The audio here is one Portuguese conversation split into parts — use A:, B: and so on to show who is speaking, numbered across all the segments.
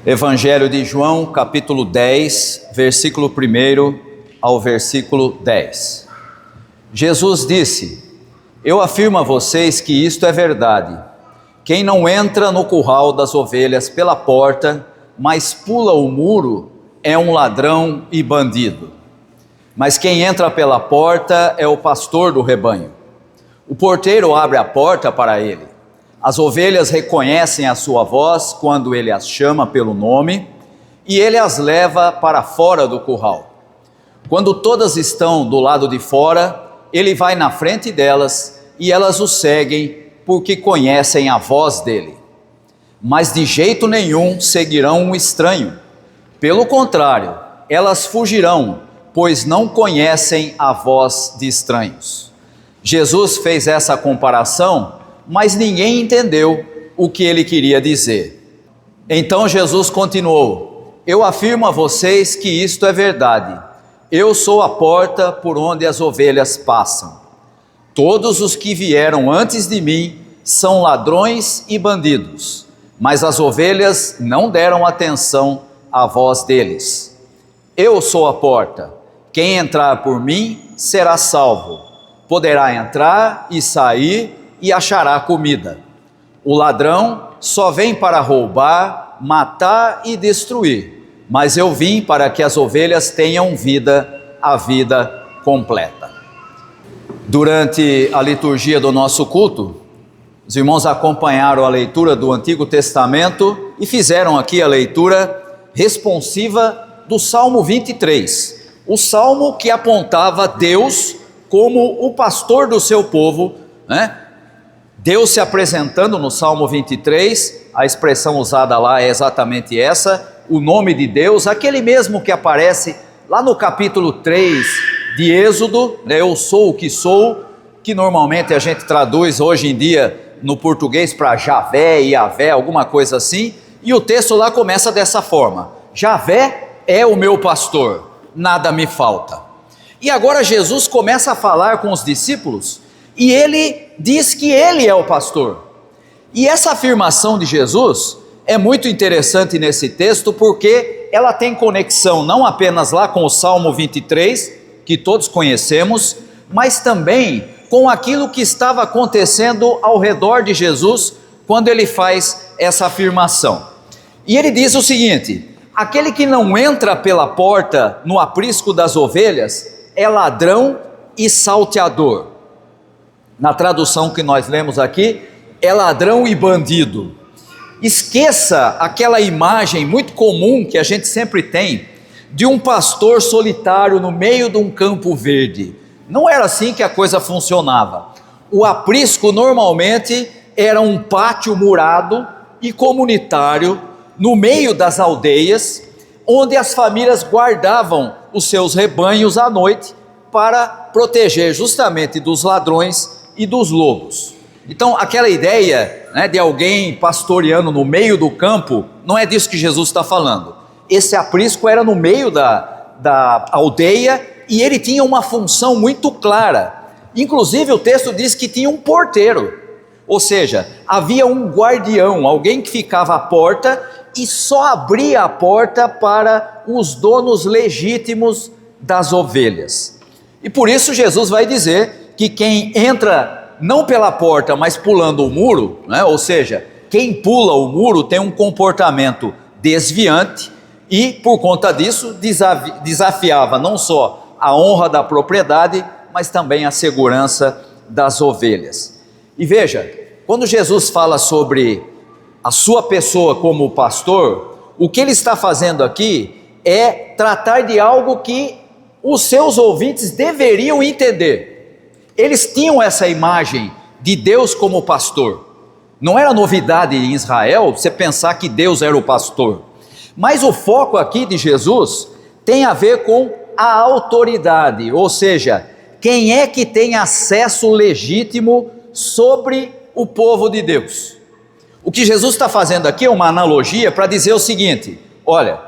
A: Evangelho de João, capítulo 10, versículo 1 ao versículo 10. Jesus disse: Eu afirmo a vocês que isto é verdade. Quem não entra no curral das ovelhas pela porta, mas pula o muro, é um ladrão e bandido. Mas quem entra pela porta é o pastor do rebanho. O porteiro abre a porta para ele. As ovelhas reconhecem a sua voz quando ele as chama pelo nome, e ele as leva para fora do curral. Quando todas estão do lado de fora, ele vai na frente delas e elas o seguem porque conhecem a voz dele. Mas de jeito nenhum seguirão um estranho. Pelo contrário, elas fugirão, pois não conhecem a voz de estranhos. Jesus fez essa comparação, mas ninguém entendeu o que ele queria dizer. Então Jesus continuou: Eu afirmo a vocês que isto é verdade. Eu sou a porta por onde as ovelhas passam. Todos os que vieram antes de mim são ladrões e bandidos, mas as ovelhas não deram atenção à voz deles. Eu sou a porta. Quem entrar por mim será salvo. Poderá entrar e sair e achará comida. O ladrão só vem para roubar, matar e destruir, mas eu vim para que as ovelhas tenham vida, a vida completa. Durante a liturgia do nosso culto, os irmãos acompanharam a leitura do Antigo Testamento e fizeram aqui a leitura responsiva do Salmo 23, o salmo que apontava Deus como o pastor do seu povo, né? Deus se apresentando no Salmo 23, a expressão usada lá é exatamente essa, o nome de Deus, aquele mesmo que aparece lá no capítulo 3 de Êxodo, né? Eu sou o que sou, que normalmente a gente traduz hoje em dia no português para Javé e Yavé, alguma coisa assim, e o texto lá começa dessa forma: Javé é o meu pastor, nada me falta. E agora Jesus começa a falar com os discípulos, e ele diz que ele é o pastor. E essa afirmação de Jesus é muito interessante nesse texto, porque ela tem conexão não apenas lá com o Salmo 23, que todos conhecemos, mas também com aquilo que estava acontecendo ao redor de Jesus, quando ele faz essa afirmação. E ele diz o seguinte: aquele que não entra pela porta no aprisco das ovelhas é ladrão e salteador. Na tradução que nós lemos aqui, é ladrão e bandido. Esqueça aquela imagem muito comum que a gente sempre tem de um pastor solitário no meio de um campo verde. Não era assim que a coisa funcionava. O aprisco normalmente era um pátio murado e comunitário no meio das aldeias, onde as famílias guardavam os seus rebanhos à noite para proteger justamente dos ladrões e dos lobos. Então aquela ideia, né, de alguém pastoreando no meio do campo, não é disso que Jesus está falando. Esse aprisco era no meio da aldeia e ele tinha uma função muito clara. Inclusive o texto diz que tinha um porteiro, ou seja, havia um guardião, alguém que ficava à porta e só abria a porta para os donos legítimos das ovelhas. E por isso Jesus vai dizer que quem entra não pela porta, mas pulando o muro, né? Ou seja, quem pula o muro tem um comportamento desviante e por conta disso desafiava não só a honra da propriedade, mas também a segurança das ovelhas. E veja, quando Jesus fala sobre a sua pessoa como pastor, o que ele está fazendo aqui é tratar de algo que os seus ouvintes deveriam entender. Eles tinham essa imagem de Deus como pastor. Não era novidade em Israel você pensar que Deus era o pastor. Mas o foco aqui de Jesus tem a ver com a autoridade, ou seja, quem é que tem acesso legítimo sobre o povo de Deus. O que Jesus está fazendo aqui é uma analogia para dizer o seguinte: olha,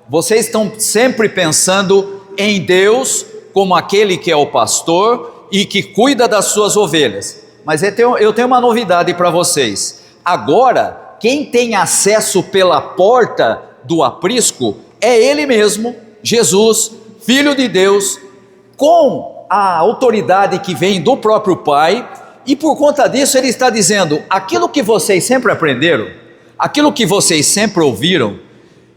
A: vocês estão sempre pensando em Deus como aquele que é o pastor e que cuida das suas ovelhas, mas eu tenho uma novidade para vocês. Agora, quem tem acesso pela porta do aprisco é Ele mesmo, Jesus, Filho de Deus, com a autoridade que vem do próprio Pai, e por conta disso Ele está dizendo: aquilo que vocês sempre aprenderam, aquilo que vocês sempre ouviram,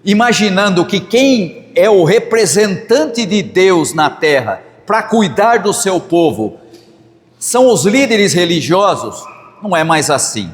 A: imaginando que quem é o representante de Deus na terra para cuidar do seu povo são os líderes religiosos, não é mais assim.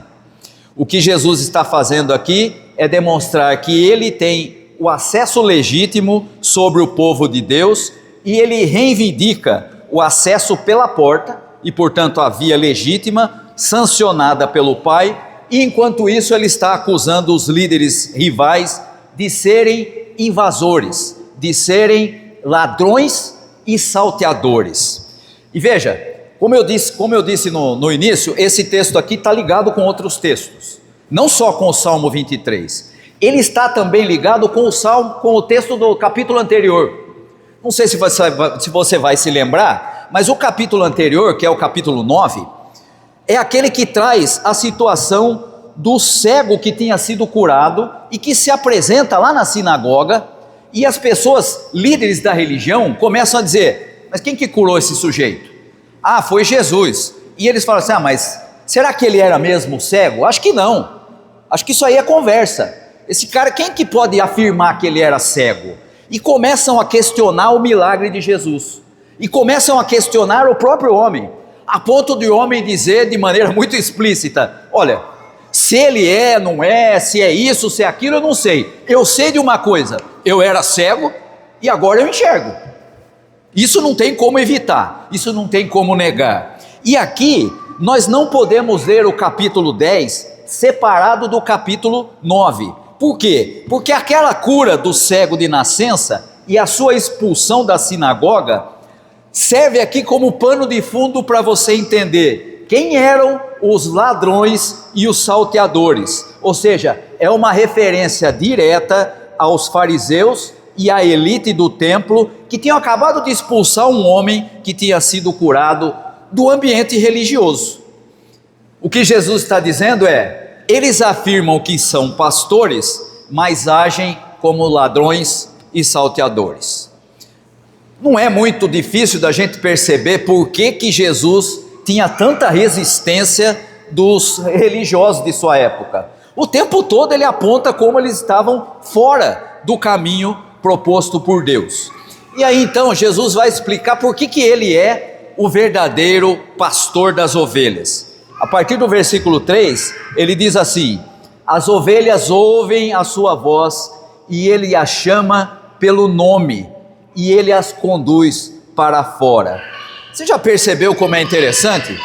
A: O que Jesus está fazendo aqui é demonstrar que Ele tem o acesso legítimo sobre o povo de Deus, e Ele reivindica o acesso pela porta, e portanto a via legítima, sancionada pelo Pai, e enquanto isso Ele está acusando os líderes rivais de serem invasores, de serem ladrões e salteadores. E veja, como eu disse no início, esse texto aqui está ligado com outros textos, não só com o Salmo 23, ele está também ligado com o texto do capítulo anterior. Não sei se você vai se lembrar, mas o capítulo anterior, que é o capítulo 9, é aquele que traz a situação do cego que tinha sido curado e que se apresenta lá na sinagoga, e as pessoas, líderes da religião, começam a dizer: mas quem que curou esse sujeito? Ah, foi Jesus. E eles falam assim: ah, mas será que ele era mesmo cego? Acho que não, acho que isso aí é conversa. Esse cara, quem que pode afirmar que ele era cego? E começam a questionar o milagre de Jesus, e começam a questionar o próprio homem, a ponto de o homem dizer de maneira muito explícita: olha, se ele é, não é, se é isso, se é aquilo, eu não sei. Eu sei de uma coisa: eu era cego e agora eu enxergo. Isso não tem como evitar, isso não tem como negar. E aqui nós não podemos ler o capítulo 10 separado do capítulo 9. Por quê? Porque aquela cura do cego de nascença e a sua expulsão da sinagoga serve aqui como pano de fundo para você entender quem eram os ladrões e os salteadores. Ou seja, é uma referência direta aos fariseus e à elite do templo, que tinham acabado de expulsar um homem que tinha sido curado do ambiente religioso. O que Jesus está dizendo é: eles afirmam que são pastores, mas agem como ladrões e salteadores. Não é muito difícil da gente perceber por que Jesus tinha tanta resistência dos religiosos de sua época. O tempo todo ele aponta como eles estavam fora do caminho proposto por Deus. E aí então Jesus vai explicar por que ele é o verdadeiro pastor das ovelhas. A partir do versículo 3, ele diz assim: as ovelhas ouvem a sua voz, e ele as chama pelo nome, e ele as conduz para fora. Você já percebeu como é interessante?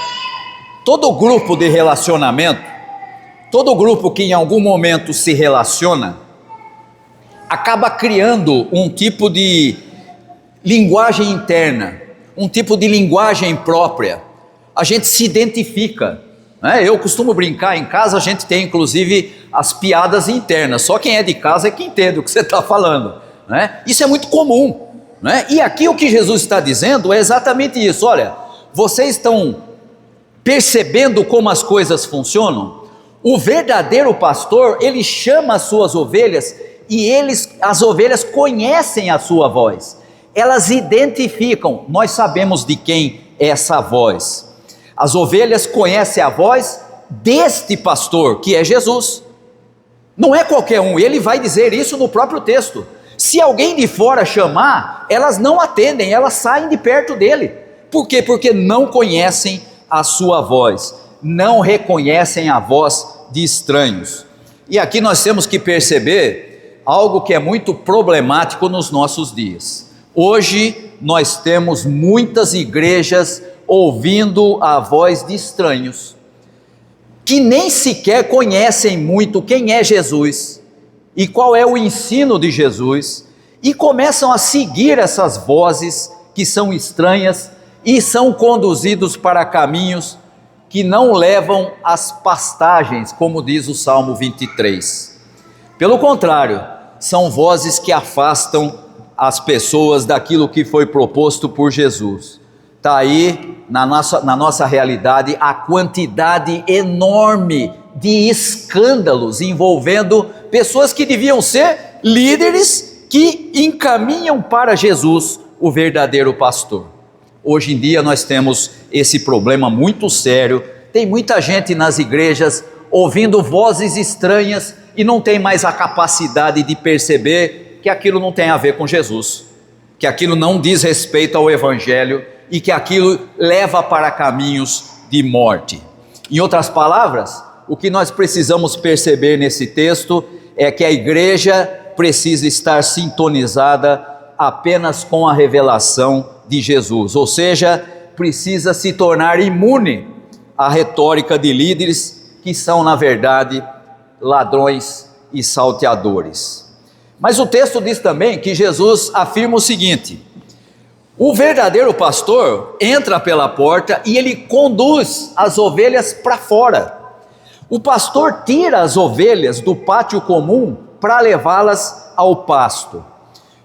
A: Todo grupo de relacionamento, todo grupo que em algum momento se relaciona, acaba criando um tipo de linguagem interna, um tipo de linguagem própria. A gente se identifica, né? Eu costumo brincar, em casa a gente tem inclusive as piadas internas, só quem é de casa é que entende o que você está falando, né? Isso é muito comum, né? E aqui o que Jesus está dizendo é exatamente isso: olha, vocês estão percebendo como as coisas funcionam? O verdadeiro pastor, ele chama as suas ovelhas, e as ovelhas conhecem a sua voz, elas identificam. Nós sabemos de quem é essa voz. As ovelhas conhecem a voz deste pastor, que é Jesus. Não é qualquer um, ele vai dizer isso no próprio texto. Se alguém de fora chamar, elas não atendem, elas saem de perto dele. Por quê? Porque não conhecem a sua voz, não reconhecem a voz de estranhos. E aqui nós temos que perceber algo que é muito problemático nos nossos dias. Hoje nós temos muitas igrejas ouvindo a voz de estranhos, que nem sequer conhecem muito quem é Jesus e qual é o ensino de Jesus, e começam a seguir essas vozes que são estranhas e são conduzidos para caminhos que não levam às pastagens, como diz o Salmo 23. Pelo contrário, são vozes que afastam as pessoas daquilo que foi proposto por Jesus. Está aí na nossa realidade a quantidade enorme de escândalos envolvendo pessoas que deviam ser líderes que encaminham para Jesus, o verdadeiro pastor. Hoje em dia nós temos esse problema muito sério. Tem muita gente nas igrejas ouvindo vozes estranhas e não tem mais a capacidade de perceber que aquilo não tem a ver com Jesus, que aquilo não diz respeito ao Evangelho e que aquilo leva para caminhos de morte. Em outras palavras, o que nós precisamos perceber nesse texto é que a igreja precisa estar sintonizada apenas com a revelação de Jesus, ou seja, precisa se tornar imune à retórica de líderes que são, na verdade, ladrões e salteadores. Mas o texto diz também que Jesus afirma o seguinte: o verdadeiro pastor entra pela porta e ele conduz as ovelhas para fora. O pastor tira as ovelhas do pátio comum para levá-las ao pasto.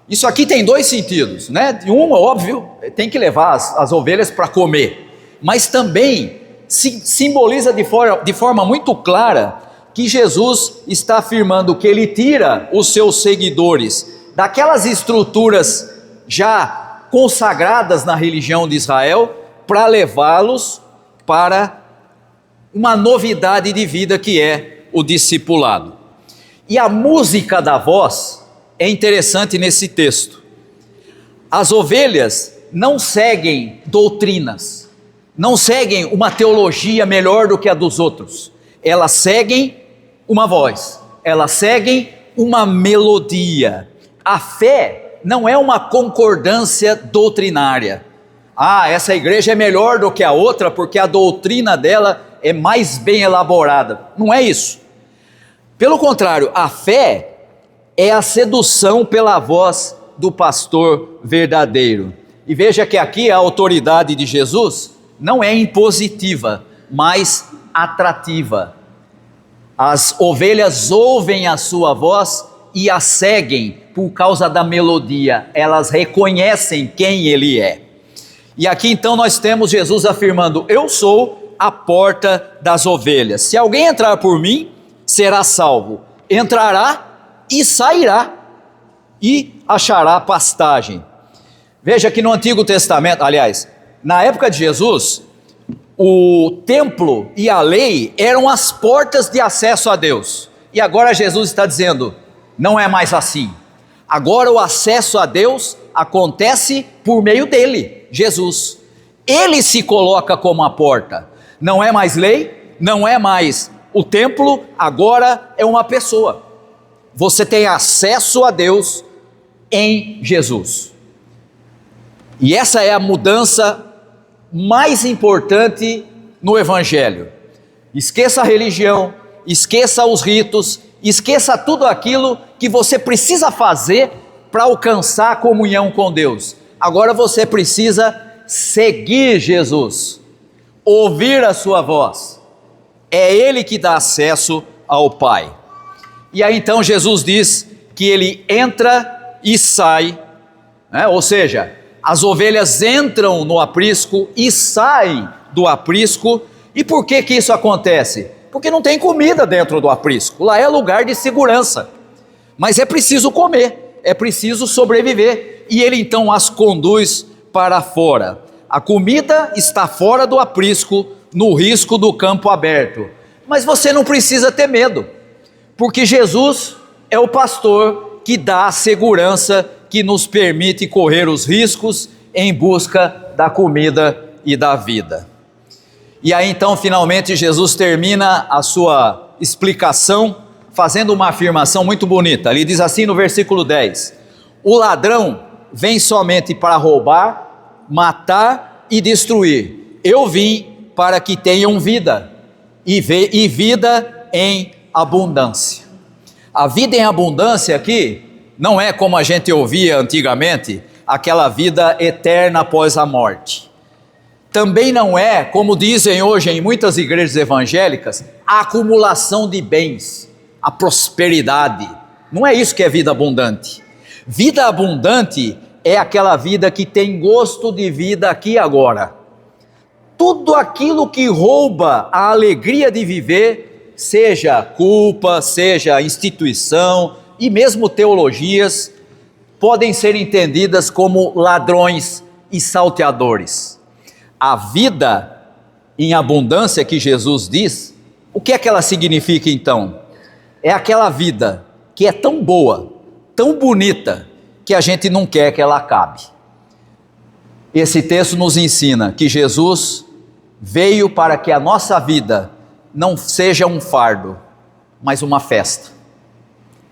A: Isso aqui tem dois sentidos, né? Um, óbvio, tem que levar as ovelhas para comer, mas também simboliza de forma muito clara que Jesus está afirmando que ele tira os seus seguidores daquelas estruturas já consagradas na religião de Israel para levá-los para uma novidade de vida que é o discipulado. E a música da voz é interessante nesse texto. As ovelhas não seguem doutrinas, não seguem uma teologia melhor do que a dos outros. Elas seguem uma voz, elas seguem uma melodia. A fé não é uma concordância doutrinária. Essa igreja é melhor do que a outra porque a doutrina dela é mais bem elaborada. Não é isso. Pelo contrário, a fé é a sedução pela voz do pastor verdadeiro. E veja que aqui a autoridade de Jesus não é impositiva, mas atrativa. As ovelhas ouvem a sua voz e a seguem por causa da melodia, elas reconhecem quem ele é. E aqui então nós temos Jesus afirmando: eu sou a porta das ovelhas. Se alguém entrar por mim, será salvo. Entrará e sairá e achará pastagem. Veja que no Antigo Testamento, aliás, na época de Jesus, o templo e a lei eram as portas de acesso a Deus. E agora Jesus está dizendo: não é mais assim. Agora o acesso a Deus acontece por meio dele, Jesus. Ele se coloca como a porta. Não é mais lei, não é mais o templo, agora é uma pessoa. Você tem acesso a Deus em Jesus. E essa é a mudança mais importante no Evangelho. Esqueça a religião, esqueça os ritos, esqueça tudo aquilo que você precisa fazer para alcançar a comunhão com Deus. Agora você precisa seguir Jesus, ouvir a sua voz. É Ele que dá acesso ao Pai. E aí então Jesus diz que Ele entra e sai, né? Ou seja, as ovelhas entram no aprisco e saem do aprisco. E por que que isso acontece? Porque não tem comida dentro do aprisco, lá é lugar de segurança, mas é preciso comer, é preciso sobreviver, e Ele então as conduz para fora. A comida está fora do aprisco, no risco do campo aberto, mas você não precisa ter medo, porque Jesus é o pastor que dá a segurança que nos permite correr os riscos em busca da comida e da vida. E aí então finalmente Jesus termina a sua explicação fazendo uma afirmação muito bonita. Ele diz assim no versículo 10: o ladrão vem somente para roubar, matar e destruir. Eu vim para que tenham vida e vida em abundância. A vida em abundância aqui não é como a gente ouvia antigamente, aquela vida eterna após a morte. Também não é, como dizem hoje em muitas igrejas evangélicas, a acumulação de bens, a prosperidade. Não é isso que é vida abundante. Vida abundante é aquela vida que tem gosto de vida aqui e agora. Tudo aquilo que rouba a alegria de viver, seja culpa, seja instituição, e mesmo teologias podem ser entendidas como ladrões e salteadores. A vida em abundância que Jesus diz, o que é que ela significa então? É aquela vida que é tão boa, tão bonita, que a gente não quer que ela acabe. Esse texto nos ensina que Jesus veio para que a nossa vida não seja um fardo, mas uma festa.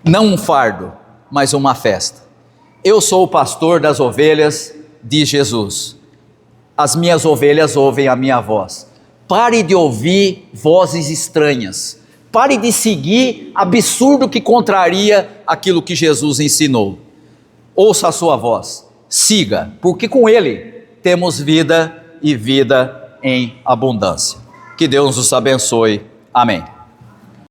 A: Não um fardo, mas uma festa. Eu sou o pastor das ovelhas, diz Jesus. As minhas ovelhas ouvem a minha voz. Pare de ouvir vozes estranhas. Pare de seguir absurdo que contraria aquilo que Jesus ensinou. Ouça a sua voz, siga, porque com Ele temos vida e vida em abundância. Que Deus nos abençoe. Amém.